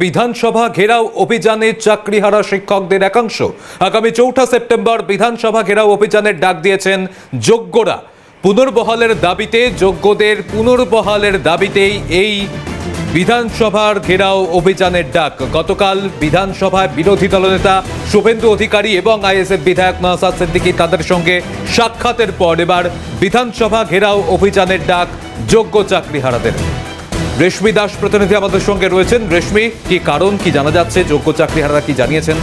বিধানসভা ঘেরাও অভিযানে চাকরিহারা শিক্ষকদের একাংশ আগামী ৪ঠা সেপ্টেম্বর বিধানসভা ঘেরাও অভিযানের ডাক দিয়েছেন যোগ্যরা। পুনর্বহালের দাবিতে যোগ্যদের পুনর্বহালের দাবিতেই এই বিধানসভার ঘেরাও অভিযানের ডাক। গতকাল বিধানসভায় বিরোধী দলনেতা শুভেন্দু অধিকারী এবং আইএসএফ বিধায়ক নওশাদ সিদ্দিকী তাদের সঙ্গে সাক্ষাতের পর এবার বিধানসভা ঘেরাও অভিযানের ডাক যোগ্য চাকরিহারাদের। রেশমি দাস প্রতিনিধি আমাদের সঙ্গে রয়েছেন। রেশমি, কি কারণ, কি জানা যাচ্ছে, যোগ্য চাকরিহারারা কি জানিয়েছেন?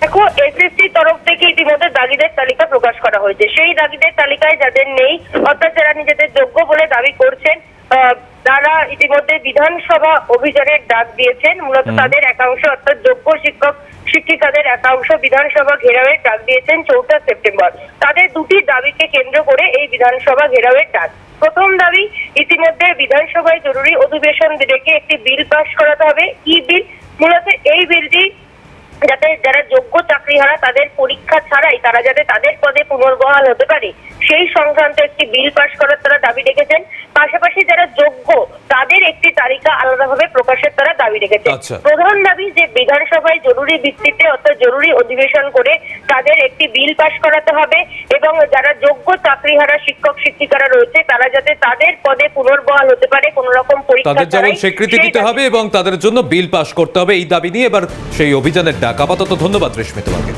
দেখো, এসএসসি তরফ থেকে ইতিমধ্যে দাগিদের তালিকা প্রকাশ করা হয়েছে। সেই দাগিদের তালিকায় যাদের নেই, অর্থাৎ যারা নিজেদের যোগ্য বলে দাবি করছেন, তারা ইতিমধ্যে বিধানসভা অভিযানের ডাক দিয়েছেন। মূলত তাদের একাংশ, অর্থাৎ যোগ্য শিক্ষক শিক্ষিকাদের একাংশ বিধানসভা ঘেরাওয়ের ডাক দিয়েছেন ৪ঠা সেপ্টেম্বর। তাদের দুটি দাবিকে কেন্দ্র করে এই বিধানসভা ঘেরাওয়ের ডাক। প্রথম দাবি, ইতিমধ্যে বিধানসভায় জরুরি অধিবেশন ডেকে একটি বিল পাস করাতে হবে। কি বিল? মূলত এই বিলটি যাতে যারা যোগ্য চাকরিহারা তাদের পরীক্ষা ছাড়াই তারা যাতে তাদের পদে পুনর্বহাল হতে পারে সেই সংক্রান্ত একটি বিল পাস করার তারা দাবি রেখেছেন। পাশাপাশি যারা যোগ্য তাদের একটি তালিকা আলাদাভাবে প্রকাশের তারা দাবি রেখেছেন। প্রধান দাবি যে বিধানসভায় জরুরি ভিত্তিতে অর্থাৎ জরুরি অধিবেশন করে তাদের একটি বিল পাস করাতে হবে এবং যারা যোগ্য চাকরিহারা শিক্ষক শিক্ষিকারা রয়েছে তারা যাতে তাদের পদে পুনর্বহাল হতে পারে কোন রকম পরীক্ষা তাদের যেমন স্বীকৃতি দিতে হবে এবং তাদের জন্য বিল পাস করতে হবে, এই দাবি নিয়ে এবার সেই অভিযানের ডাক। আপাতত ধন্যবাদ রেশমি তোমাকে।